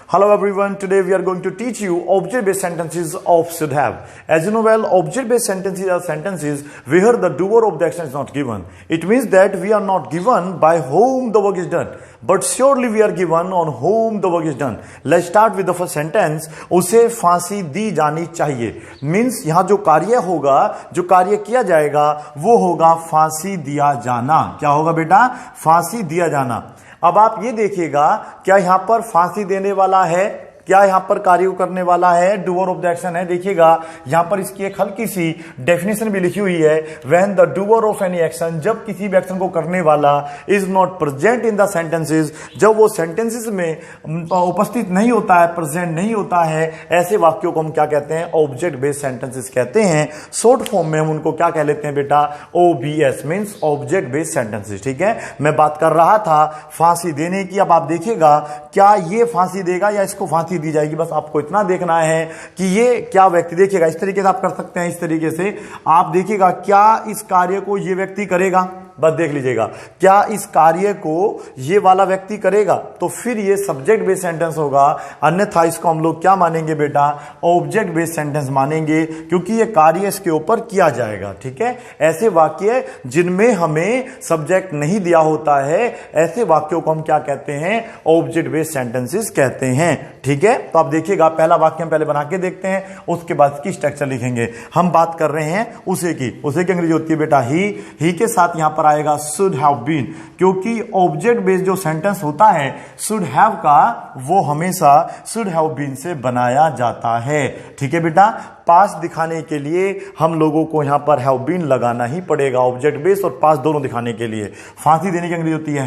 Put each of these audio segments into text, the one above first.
Hello everyone, today we are going to teach you object-based sentences of should have. As you know well, object-based sentences are sentences where the doer of the action is not given. It means that we are not given by whom the work is done, but surely we are given on whom the work is done. Let's start with the first sentence. उसे फांसी दी जानी चाहिए. Means यहाँ जो कार्य होगा, जो कार्य किया जाएगा, वो होगा फांसी दिया जाना. क्या होगा बेटा? फांसी दिया जाना. अब आप ये देखिएगा, क्या यहां पर फांसी देने वाला है, क्या यहां पर कार्य करने वाला है, डूअर ऑफ द एक्शन है. देखिएगा यहां पर इसकी एक हल्की सी डेफिनेशन भी लिखी हुई है. When the doer of any action, जब किसी भी एक्शन को करने वाला is not present in the sentences, जब वो सेंटेंसेस में उपस्थित नहीं होता है, प्रेजेंट नहीं होता है, ऐसे वाक्यों को हम क्या कहते हैं? ऑब्जेक्ट बेस्ड सेंटेंसेस कहते हैं. शॉर्ट फॉर्म में हम उनको क्या कह लेते हैं बेटा? OBS means object based sentences. ठीक है, मैं बात कर रहा था फांसी देने की. अब आप देखिएगा, क्या ये फांसी देगा या इसको फांसी दी जाएगी? बस आपको इतना देखना है कि ये क्या व्यक्ति, देखिएगा इस तरीके से आप कर सकते हैं. इस तरीके से आप देखिएगा, क्या इस कार्य को ये व्यक्ति करेगा? बस देख लीजिएगा, क्या इस कार्य को ये वाला व्यक्ति करेगा? तो फिर ये सब्जेक्ट बेस्ड सेंटेंस होगा. अन्यथा इसको हम लोग क्या मानेंगे बेटा? ऑब्जेक्ट बेस्ड सेंटेंस मानेंगे, क्योंकि ये कार्य इसके ऊपर किया जाएगा. ठीक है, ऐसे वाक्य जिनमें हमें सब्जेक्ट नहीं दिया होता है, ऐसे वाक्यों को हम क्या कहते हैं? ऑब्जेक्ट बेस्ड सेंटेंसेस कहते हैं. ठीक है, तो आप देखिएगा, पहला वाक्य हम पहले बना के देखते हैं, उसके बाद इसकी स्ट्रक्चर लिखेंगे. हम बात कर रहे हैं उसे की. उसे की अंग्रेजी होती है बेटा ही के साथ यहां पर आएगा should have been, क्योंकि ऑब्जेक्ट बेस्ड जो सेंटेंस होता है should have का, वो हमेशा should have been से बनाया जाता है. ठीक है बेटा, पास दिखाने के लिए हम लोगों को यहां पर have been लगाना ही पड़ेगा, ऑब्जेक्ट बेस्ड और पास दोनों दिखाने के लिए. फांसी देने की अंग्रेजी होती है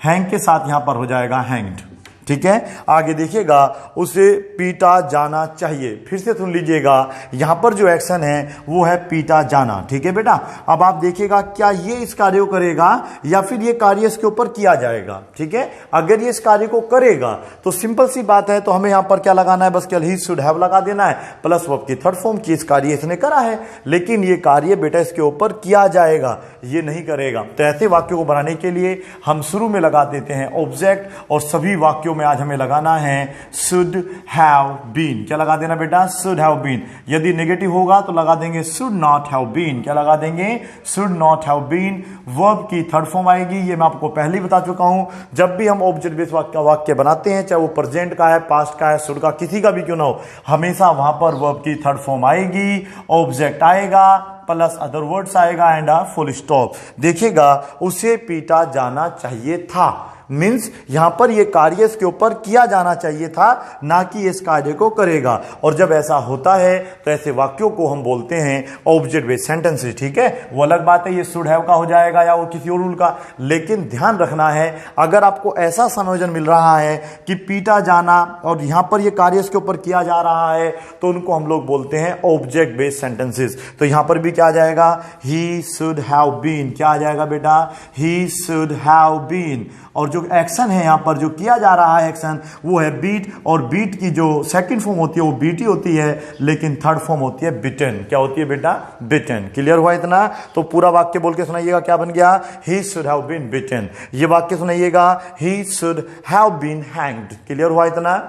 हैंग के साथ यहां पर हो जाएगा हैंग्ड. ठीक है, आगे देखिएगा, उसे पीटा जाना चाहिए. फिर से सुन लीजिएगा, यहां पर जो एक्शन है वो है पीटा जाना. ठीक है बेटा, अब आप देखिएगा, क्या ये इस कार्य को करेगा या फिर ये कार्य इसके ऊपर किया जाएगा? ठीक है, अगर ये इस कार्य को करेगा तो सिंपल सी बात है, तो हमें यहां पर क्या लगाना है? बस केवल ही शुड हैव लगा देना है, प्लस वर्ब की थर्ड फॉर्म की. इस कार्य इसने करा है, लेकिन ये कार्य बेटा इसके ऊपर किया जाएगा, ये नहीं करेगा. तो ऐसे वाक्यों को बनाने के लिए हम शुरू में लगा देते हैं ऑब्जेक्ट, और सभी वाक्यों में आज हमें लगाना है should have been. क्या लगा देना बेटा? should have been. यदि नेगेटिव होगा तो लगा देंगे should not have been. क्या लगा देंगे? should not have been. Verb की थर्ड फॉर्म आएगी, ये मैं आपको पहले ही बता चुका हूं. जब भी हम ऑब्जेक्ट बेस्ड वाक्य बनाते हैं, चाहे वो प्रेजेंट का है, पास्ट का है, शुड का, किसी का भी क्यों ना हो, हमेशा वहां पर वर्ब की थर्ड फॉर्म आएगी, ऑब्जेक्ट आएगा, प्लस अदर वर्ड्स आएगा एंड फुल स्टॉप. देखिएगा, उसे पीटा जाना चाहिए था. मीन्स यहां पर यह कार्य इसके ऊपर किया जाना चाहिए था, ना कि इस कार्य को करेगा. और जब ऐसा होता है तो ऐसे वाक्यों को हम बोलते हैं ऑब्जेक्ट बेस्ड सेंटेंसेस. ठीक है, वो अलग बात है, ये शुड हैव का हो जाएगा या वो किसी और रूल का. लेकिन ध्यान रखना है, अगर आपको ऐसा संयोजन मिल रहा है कि पीटा जाना और यहां पर यह कार्य इसके ऊपर किया जा रहा है, तो उनको हम लोग बोलते हैं ऑब्जेक्ट बेस्ड सेंटेंसेस. तो यहां पर भी क्या आ जाएगा? He should have been. क्या आ जाएगा बेटा? He should have been. और जो एक्शन है यहां पर जो किया जा रहा है एक्शन, वो है बीट, और बीट की जो सेकंड फॉर्म होती है वो बीटी होती है, लेकिन थर्ड फॉर्म होती है बिटन. क्या होती है बेटा? बिटन. क्लियर हुआ इतना? तो पूरा वाक्य बोल के सुनाइएगा, क्या बन गया? He should have been beaten. ये वाक्य सुनाइएगा, he should have been hanged. Clear हुआ इतना?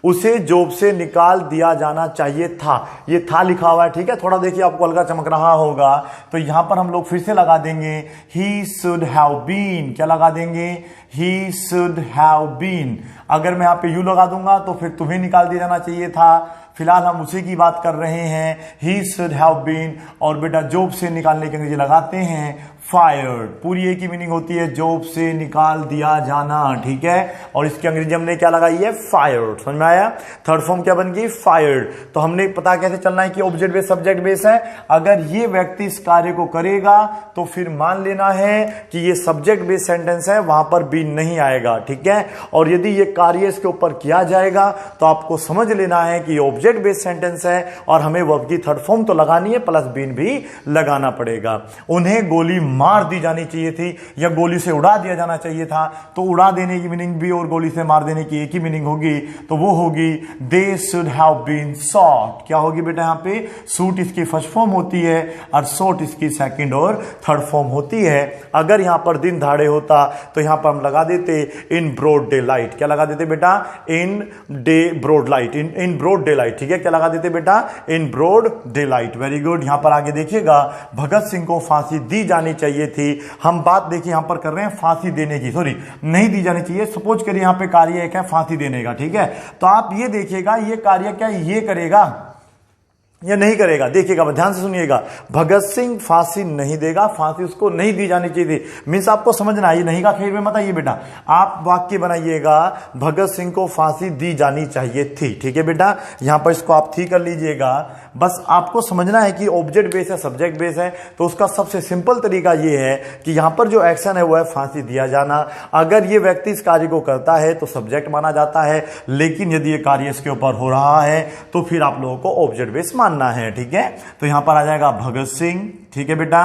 उसे जॉब से निकाल दिया जाना चाहिए था. ये था लिखा हुआ है. ठीक है, थोड़ा देखिए आपको हल्का चमक रहा होगा, तो यहां पर हम लोग फिर से लगा देंगे ही शुड हैव बीन. क्या लगा देंगे? He should have been. अगर मैं यहां पे यू लगा दूंगा तो फिर तुम्हें निकाल दिया जाना चाहिए था. फिलहाल हम उसी की बात कर रहे हैं, ही शुड हैव बीन. और बेटा जॉब से निकालने के अंग्रेजी लगाते हैं फायर्ड. पूरी एक ही मीनिंग होती है, जॉब से निकाल दिया जाना. ठीक है, और इसकी अंग्रेजी हमने क्या लगाई है? फायर्ड. समझ में आया? थर्ड फॉर्म क्या बन गई? फायर्ड. तो हमने पता कैसे चलना है कि ऑब्जेक्ट बेस सब्जेक्ट बेस है? अगर ये व्यक्ति इस कार्य को करेगा तो फिर मान लेना है कि ये सब्जेक्ट बेस सेंटेंस है, वहां पर बी नहीं आएगा. ठीक है, और यदि ये कार्य इसके ऊपर किया जाएगा तो आपको समझ लेना है कि ऑब्जेक्ट ऑब्जेक्ट बेस्ड सेंटेंस है और हमें वर्ब की थर्ड फॉर्म तो लगानी है, प्लस बीन भी लगाना पड़ेगा। उन्हें गोली मार दी जानी चाहिए थी या गोली से उड़ा दिया जाना चाहिए था, तो उड़ा देने की मीनिंग भी और गोली से मार देने की एक ही मीनिंग होगी, तो वो होगी they should have been shot. क्या होगी बेटा, यहां पे शूट इसकी फर्स्ट फॉर्म होती है और शॉट इसकी सेकंड और थर्ड फॉर्म होती है। अगर यहां पर दिन दहाड़े होता तो यहां पर हम लगा देते इन ब्रॉड डे लाइट। क्या लगा देते बेटा, in day broad light, in broad day light. ठीक है, क्या लगा देते बेटा, in broad day light. Very good. यहां पर आगे देखिएगा, भगत सिंह को फांसी दी जानी चाहिए थी। हम बात देखिए यहां पर कर रहे हैं फांसी देने की, सॉरी नहीं दी जानी चाहिए। सपोज करिए यहां पे कार्य एक है फांसी देने का, ठीक है, तो आप ये देखिएगा ये कार्य क्या ये करेगा या नहीं करेगा। देखिएगा, ध्यान से सुनिएगा, भगत सिंह फांसी नहीं देगा, फांसी उसको नहीं दी जानी चाहिए थी। मीन्स आपको समझना है, ये नहीं का खेल में मत आइए बेटा, आप वाक्य बनाइएगा भगत सिंह को फांसी दी जानी चाहिए थी। ठीक है बेटा, यहां पर इसको आप थी कर लीजिएगा। बस आपको समझना है कि ऑब्जेक्ट बेस है सब्जेक्ट बेस है, तो उसका सबसे सिंपल तरीका ये है कि यहां पर जो एक्शन है वो है फांसी दिया जाना। अगर ये व्यक्ति इस कार्य को करता है तो सब्जेक्ट माना जाता है, लेकिन यदि ये कार्य इसके ऊपर हो रहा है तो फिर आप लोगों को ऑब्जेक्ट बेस मानना है। ठीक है, तो यहां पर आ जाएगा भगत सिंह। ठीक है बेटा,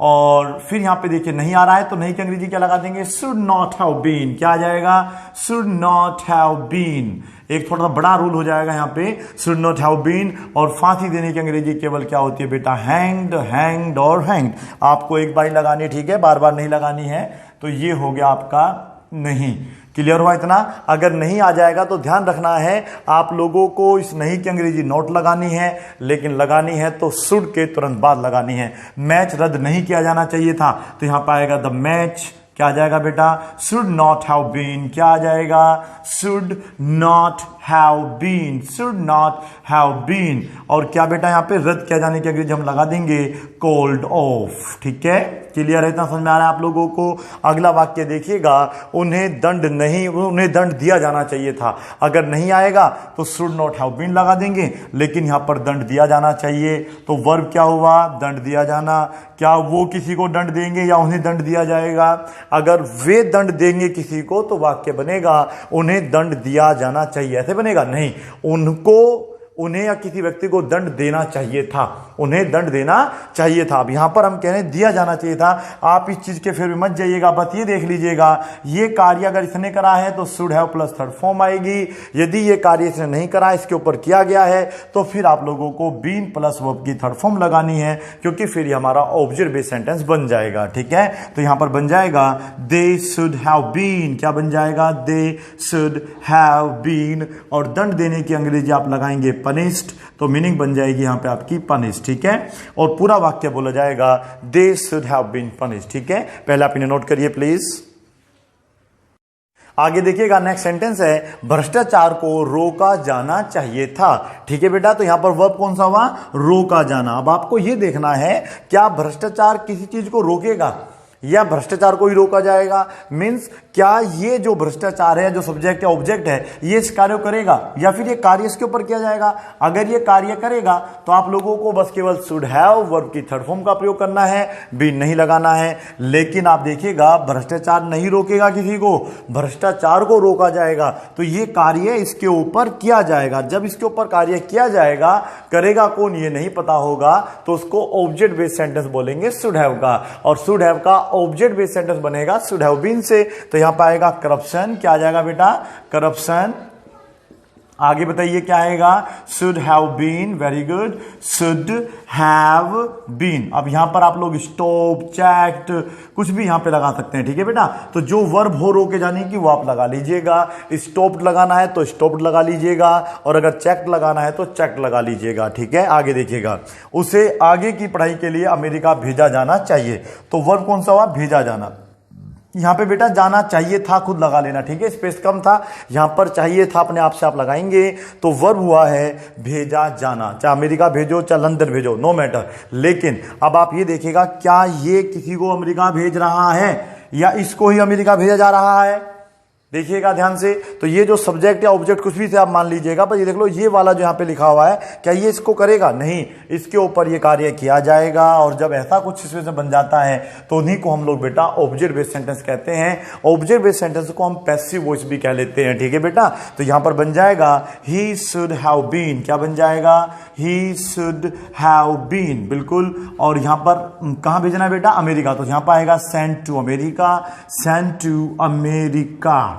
और फिर यहां पे देखिए नहीं आ रहा है तो नहीं की अंग्रेजी क्या लगा देंगे, शुड नॉट हैव बीन। क्या आ जाएगा, शुड नॉट हैव बीन। एक थोड़ा सा बड़ा रूल हो जाएगा यहां पे, शुड नॉट हैव बीन। और फांसी देने की अंग्रेजी केवल क्या होती है बेटा, हैंग्ड, हैंग्ड और हैंग्ड। आपको एक बार लगानी है, ठीक है, बार बार नहीं लगानी है। तो ये हो गया आपका नहीं। क्लियर हुआ इतना? अगर नहीं आ जाएगा तो ध्यान रखना है, आप लोगों को इस नहीं की अंग्रेजी नोट लगानी है, लेकिन लगानी है तो शुड के तुरंत बाद लगानी है। मैच रद्द नहीं किया जाना चाहिए था, तो यहां पर आएगा द मैच। क्या आ जाएगा बेटा, शुड नॉट हैव बीन। क्या आ जाएगा, should not have been, should not have been. और क्या बेटा यहां पे रद्द किया जाने की अंग्रेजी हम लगा देंगे कॉल्ड ऑफ। ठीक है, क्लियर है? इतना समझ में आ रहा है आप लोगों को? अगला वाक्य देखिएगा, उन्हें दंड दिया जाना चाहिए था। अगर नहीं आएगा तो शुड नॉट हैव बीन लगा देंगे, लेकिन यहां पर दंड दिया जाना चाहिए, तो वर्ब क्या हुआ, दंड दिया जाना। क्या वो किसी को दंड देंगे या उन्हें दंड दिया जाएगा? अगर वे दंड देंगे किसी को तो वाक्य बनेगा उन्हें दंड दिया जाना चाहिए। ऐसे बनेगा नहीं, उन्हें या किसी व्यक्ति को दंड देना चाहिए था, उन्हें दंड देना चाहिए था। अब यहां पर हम कह रहे हैं दिया जाना चाहिए था। आप इस चीज के फिर भी मत जाइएगा, बस ये देख लीजिएगा, ये कार्य अगर इसने करा है तो should have plus third form आएगी। यदि ये कार्य इसने नहीं करा, इसके ऊपर किया गया है, तो फिर आप लोगों को बीन प्लस वर्ब की थर्ड फॉर्म लगानी है, क्योंकि फिर ये हमारा ऑब्जेक्ट बेस्ड सेंटेंस बन जाएगा। ठीक है, तो यहां पर बन जाएगा दे शुड हैव बीन। क्या बन जाएगा, दे शुड हैव बीन। और दंड देने की अंग्रेजी आप लगाएंगे पनिश्ड, तो मीनिंग बन जाएगी यहां पे आपकी पनिश्ड। ठीक है, और पूरा वाक्य बोला जाएगा they should have been punished. ठीक है, पहले आप इन्हें नोट करिए प्लीज। आगे देखिएगा, नेक्स्ट सेंटेंस है भ्रष्टाचार को रोका जाना चाहिए था। ठीक है बेटा, तो यहां पर वर्ब कौन सा हुआ, रोका जाना। अब आपको यह देखना है क्या भ्रष्टाचार किसी चीज को रोकेगा या भ्रष्टाचार को ही रोका जाएगा। मींस क्या ये जो भ्रष्टाचार है, जो सब्जेक्ट है ऑब्जेक्ट है, ये इस कार्य को करेगा या फिर ये कार्य इसके ऊपर किया जाएगा। अगर ये कार्य करेगा तो आप लोगों को बस केवल शुड हैव वर्ब की थर्ड फॉर्म का प्रयोग करना है, बीन नहीं लगाना है। लेकिन आप देखिएगा भ्रष्टाचार नहीं रोकेगा किसी को, भ्रष्टाचार को रोका जाएगा। तो ये कार्य इसके ऊपर किया जाएगा। जब इसके ऊपर कार्य किया जाएगा, करेगा कौन ये नहीं पता होगा, तो उसको ऑब्जेक्ट बेस्ड सेंटेंस बोलेंगे शुड हैव का। और शुड हैव का ऑब्जेक्ट बेस्ड सेंटेंस बनेगा शुड हैव बीन से। तो यहां पर आएगा करप्शन। क्या आ जाएगा बेटा, करप्शन। आगे बताइए क्या आएगा, should have been. Very good, should have been. अब यहां पर आप लोग स्टॉप, चेक्ड, कुछ भी यहां पे लगा सकते हैं। ठीक है बेटा, तो जो वर्ब हो रोके जाने की वो आप लगा लीजिएगा। स्टॉप्ड लगाना है तो स्टॉप्ड लगा लीजिएगा, और अगर चेक्ड लगाना है तो चेक्ड लगा लीजिएगा। ठीक है, आगे देखिएगा, उसे आगे की पढ़ाई के लिए अमेरिका भेजा जाना चाहिए। तो वर्ब कौन सा हुआ, भेजा जाना। यहां पे बेटा जाना चाहिए था खुद लगा लेना। ठीक है, स्पेस कम था, यहां पर चाहिए था अपने आप से आप लगाएंगे। तो वर्ब हुआ है भेजा जाना। चाहे अमेरिका भेजो चाहे लंदन भेजो, नो मैटर। लेकिन अब आप ये देखिएगा, क्या ये किसी को अमेरिका भेज रहा है या इसको ही अमेरिका भेजा जा रहा है? देखिएगा ध्यान से, तो ये जो सब्जेक्ट या ऑब्जेक्ट कुछ भी से आप मान लीजिएगा, पर ये देख लो ये वाला जो यहाँ पे लिखा हुआ है, क्या ये इसको करेगा? नहीं, इसके ऊपर ये कार्य किया जाएगा। और जब ऐसा कुछ सिचुएशन बन जाता है तो उन्हीं को हम लोग बेटा ऑब्जेक्ट बेस्ड सेंटेंस कहते हैं। ऑब्जेक्ट बेस्ड सेंटेंस को हम पैसिव वॉइस भी कह लेते हैं, ठीक है बेटा। तो यहाँ पर बन जाएगा ही शुड हैव बीन, क्या बन जाएगा? ही शुड हैव बीन, बिल्कुल। और यहाँ पर कहाँ भेजना है बेटा? अमेरिका, तो यहाँ पर आएगा send to America, send to America.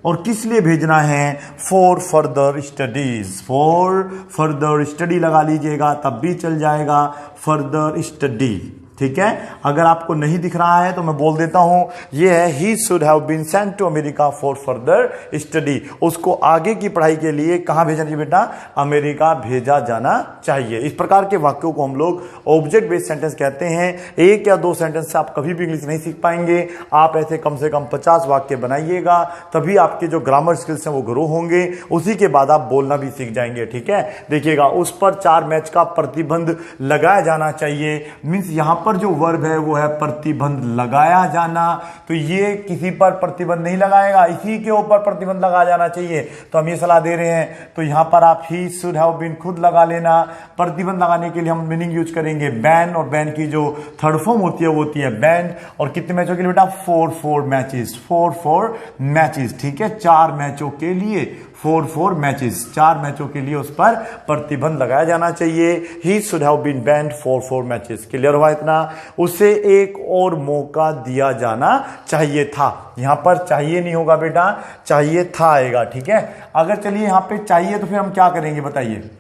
और किस लिए भेजना है? For further studies, for further study लगा लीजिएगा, तब भी चल जाएगा, फर्दर स्टडी, ठीक है। अगर आपको नहीं दिख रहा है तो मैं बोल देता हूं, ये है he should have been sent to America for further study. उसको आगे की पढ़ाई के लिए कहां भेजना चाहिए बेटा? अमेरिका भेजा जाना चाहिए। इस प्रकार के वाक्यों को हम लोग ऑब्जेक्ट बेस्ड सेंटेंस कहते हैं। एक या दो सेंटेंस से आप कभी भी इंग्लिश नहीं सीख पाएंगे। आप ऐसे कम से कम 50 वाक्य बनाइएगा, तभी आपके जो ग्रामर स्किल्स हैं वो ग्रो होंगे। उसी के बाद आप बोलना भी सीख जाएंगे, ठीक है। देखिएगा, उस पर 4 मैच का प्रतिबंध लगाया जाना चाहिए। मीन्स यहां पर जो वर्ब है वो है प्रतिबंध लगाया जाना। तो ये किसी पर प्रतिबंध नहीं लगाएगा, इसी के ऊपर प्रतिबंध लगाया जाना चाहिए। तो हम ये सलाह दे रहे हैं, तो यहां पर आप ही शुड हैव बीन खुद लगा लेना। प्रतिबंध लगाने के लिए हम मीनिंग यूज करेंगे बैन, और बैन की जो थर्ड फॉर्म होती है वो होती है बैंड। और कितने मैचों के लिए बेटा? 4 मैचेस, 4 मैचेस, ठीक है। 4 मैचों के लिए 4 मैचेस, 4 मैचों के लिए उस पर प्रतिबंध लगाया जाना चाहिए। He should have been banned for 4 matches. Clear हुआ इतना? उसे एक और मौका दिया जाना चाहिए था। यहां पर चाहिए नहीं होगा बेटा, चाहिए था आएगा, ठीक है। अगर चलिए यहां पे चाहिए तो फिर हम क्या करेंगे बताइए?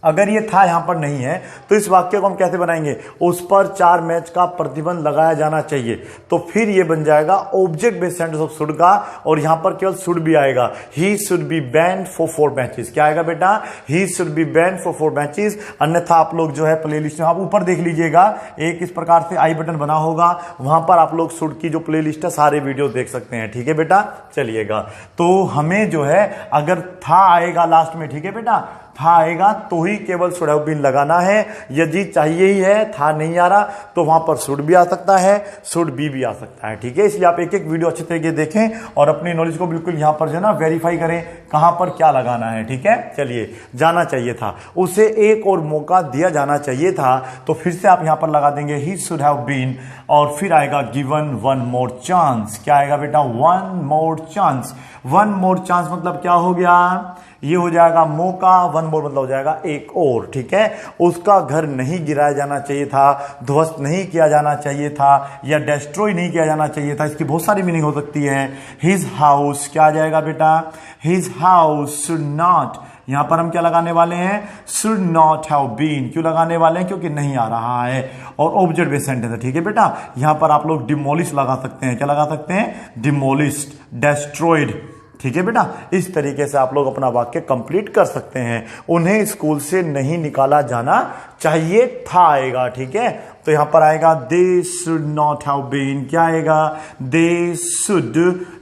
अगर ये था यहां पर नहीं है तो इस वाक्य को हम कैसे बनाएंगे? उस पर 4 मैच का प्रतिबंध लगाया जाना चाहिए। तो फिर ये बन जाएगा object based sentence of should का, और यहां पर केवल शुड भी आएगा। He should be band for 4 matches. क्या आएगा बेटा? He should be band for 4 matches. अन्यथा आप लोग जो है प्लेलिस्ट में आप ऊपर देख लीजिएगा, एक इस प्रकार से आई बटन बना होगा, वहां पर आप लोग शुड की जो प्लेलिस्ट है सारे वीडियो देख सकते हैं, ठीक है बेटा। चलिएगा, तो हमें जो है अगर था आएगा लास्ट में, ठीक है बेटा, था आएगा तो ही केवल शुड हैव बीन लगाना है। यदि चाहिए ही है, था नहीं आ रहा, तो वहां पर शुड भी आ सकता है, शुड भी आ सकता है, ठीक है। इसलिए आप एक एक वीडियो अच्छे तरीके देखें और अपनी नॉलेज को बिल्कुल यहां पर जो है ना वेरीफाई करें, कहां पर क्या लगाना है, ठीक है। चलिए, जाना चाहिए था, उसे एक और मौका दिया जाना चाहिए था। तो फिर से आप यहां पर लगा देंगे ही शुड हैव बीन, और फिर आएगा गिवन 1 मोर चांस। क्या आएगा बेटा? 1 मोर चांस। 1 मोर चांस मतलब क्या हो गया? ये हो जाएगा मौका। 1 मोर मतलब हो जाएगा एक और, ठीक है। उसका घर नहीं गिराया जाना चाहिए था, ध्वस्त नहीं किया जाना चाहिए था, या डिस्ट्रॉय नहीं किया जाना चाहिए था। इसकी बहुत सारी मीनिंग हो सकती है। हिज हाउस, क्या आ जाएगा बेटा? हिज हाउस शुड नॉट, यहां पर हम क्या लगाने वाले हैं? Should not have been. क्यों लगाने वाले हैं? क्योंकि नहीं आ रहा है, और ऑब्जेक्ट बेस्ड सेंटेंस है, ठीक है बेटा। यहां पर आप लोग डिमोलिश लगा सकते हैं। क्या लगा सकते हैं? डिमोलिश्ड, डिस्ट्रॉयड, ठीक है बेटा। इस तरीके से आप लोग अपना वाक्य कंप्लीट कर सकते हैं। उन्हें स्कूल से नहीं निकाला जाना चाहिए था आएगा, ठीक है। तो यहां पर आएगा they should not have been. क्या आएगा? They should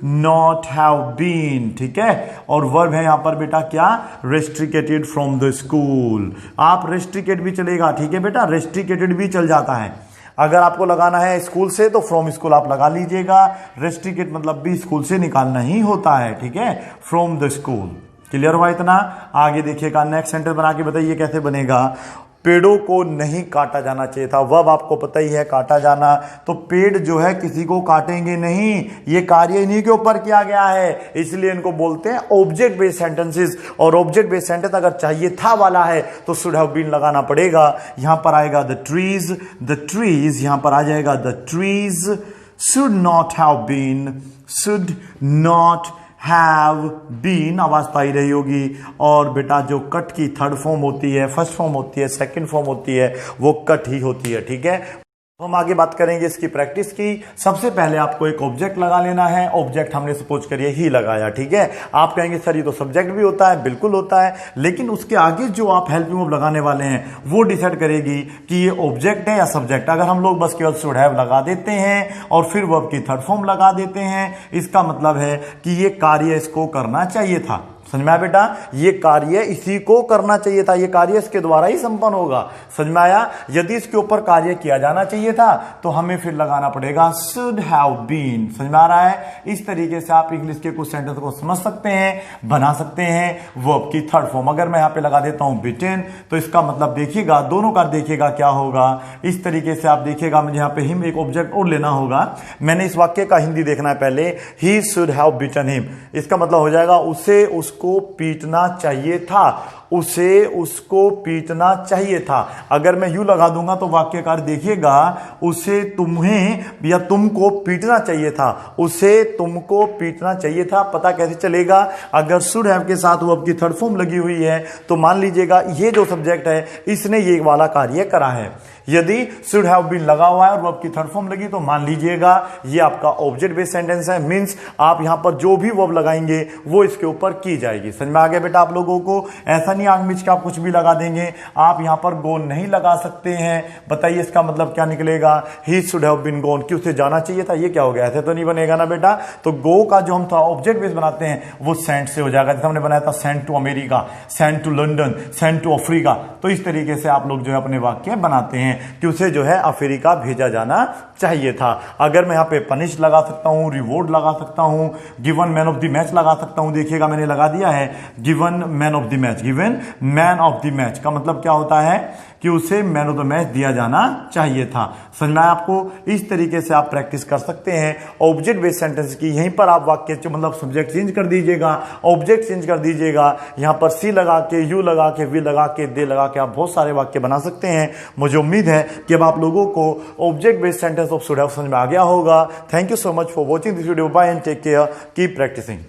not have been, ठीक है। और वर्ब है यहां पर बेटा क्या? Restricted from the school. आप रेस्ट्रिकेट भी चलेगा, ठीक है बेटा, रेस्ट्रिकेटेड भी चल जाता है। अगर आपको लगाना है स्कूल से तो फ्रॉम स्कूल आप लगा लीजिएगा। रेस्ट्रिकेट मतलब भी स्कूल से निकालना ही होता है, ठीक है, फ्रॉम द स्कूल। क्लियर हुआ इतना? आगे देखिएगा, नेक्स्ट सेंटेंस बना के बताइए कैसे बनेगा। पेड़ों को नहीं काटा जाना चाहिए था। वर्ब आपको पता ही है, काटा जाना। तो पेड़ जो है किसी को काटेंगे नहीं, ये कार्य इन्हीं के ऊपर किया गया है, इसलिए इनको बोलते हैं ऑब्जेक्ट बेस्ड सेंटेंसेस। और ऑब्जेक्ट बेस्ड सेंटेंस अगर चाहिए था वाला है तो शुड हैव बीन लगाना पड़ेगा। यहां पर आएगा द ट्रीज, यहां पर आ जाएगा the trees should not have been, should not have been, आवाज तो आई रही होगी। और बेटा जो कट की थर्ड फॉर्म होती है, फर्स्ट फॉर्म होती है, सेकंड फॉर्म होती है, वो कट ही होती है, ठीक है। हम आगे बात करेंगे इसकी प्रैक्टिस की। सबसे पहले आपको एक ऑब्जेक्ट लगा लेना है। ऑब्जेक्ट हमने सपोज करिए ही लगाया, ठीक है। आप कहेंगे सर ये तो सब्जेक्ट भी होता है, बिल्कुल होता है, लेकिन उसके आगे जो आप हेल्पिंग वर्ब लगाने वाले हैं वो डिसाइड करेगी कि ये ऑब्जेक्ट है या सब्जेक्ट। अगर हम लोग बस केवल शुड हैव लगा देते हैं और फिर वर्ब की थर्ड फॉर्म लगा देते हैं, इसका मतलब है कि ये कार्य इसको करना चाहिए था। समझ में आया बेटा, ये कार्य इसी को करना चाहिए था, ये कार्य इसके द्वारा ही संपन्न होगा। समझ में आया। यदि इसके ऊपर कार्य किया जाना चाहिए था तो हमें फिर लगाना पड़ेगा शुड हैव बीन। समझ में आ रहा है। इस तरीके से आप इंग्लिश के कुछ सेंटेंस को समझ सकते हैं, बना सकते हैं। वर्ब की थर्ड फॉर्म अगर मैं यहां पे लगा देता हूं बिटेन, तो इसका मतलब देखिएगा, दोनों का देखिएगा क्या होगा। इस तरीके से आप देखिएगा, मुझे यहां पे हिम एक ऑब्जेक्ट और लेना होगा। मैंने इस वाक्य का हिंदी देखना है पहले। ही शुड हैव बीटन हिम, इसका मतलब हो जाएगा उसे उसको पीटना चाहिए था, उसे उसको पीटना चाहिए था। अगर मैं यू लगा दूंगा तो वाक्यकार देखिएगा, उसे तुम्हें या तुमको पीटना चाहिए था, उसे तुमको पीटना चाहिए था। पता कैसे चलेगा? अगर शुड हैव के साथ वर्ब की थर्ड फॉर्म लगी हुई है तो मान लीजिएगा ये जो सब्जेक्ट है इसने ये वाला कार्य करा है। यदि शुड हैव बीन लगा हुआ है और वर्ब की थर्ड फॉर्म लगी तो मान लीजिएगा ये आपका ऑब्जेक्ट बेस्ड सेंटेंस है। मींस आप यहां पर जो भी वर्ब लगाएंगे वो इसके ऊपर की जाएगी। समझ में आ गया बेटा आप लोगों को? ऐसा नहीं आग मिच के आप कुछ भी लगा देंगे। आप यहां पर गो नहीं लगा सकते हैं। बताइए इसका मतलब क्या निकलेगा? ही शुड हैव बीन गोन, कि उसे जाना चाहिए था। ये क्या हो गया? ऐसे तो नहीं बनेगा ना बेटा। तो गो का जो हम था ऑब्जेक्ट बेस्ड बनाते हैं वो सेंट से हो जाएगा। जैसे हमने बनाया था sent to America, sent to London, sent to Africa. तो इस तरीके से आप लोग जो है अपने वाक्य बनाते हैं कि उसे जो है अफ्रीका भेजा जाना चाहिए था। अगर मैं यहां पे पनिश लगा सकता हूं, रिवॉर्ड लगा सकता हूं, given man of the match लगा सकता हूं। देखिएगा मैंने लगा दिया है given man of the match. Given man of the match का मतलब क्या होता है कि उसे मैन ऑफ द मैच दिया जाना चाहिए था। समझना है आपको? इस तरीके से आप प्रैक्टिस कर सकते हैं ऑब्जेक्ट बेस्ड सेंटेंस की। यहीं पर आप वाक्य मतलब सब्जेक्ट चेंज कर दीजिएगा, ऑब्जेक्ट चेंज कर दीजिएगा। यहां पर सी लगा के, यू लगा के, वी लगा के, दे लगा के आप बहुत सारे वाक्य बना सकते हैं। मुझे उम्मीद है कि अब आप लोगों को object based sentence of should have समझ में आ गया होगा। Thank you so much for watching this video. Bye and take care, keep practising.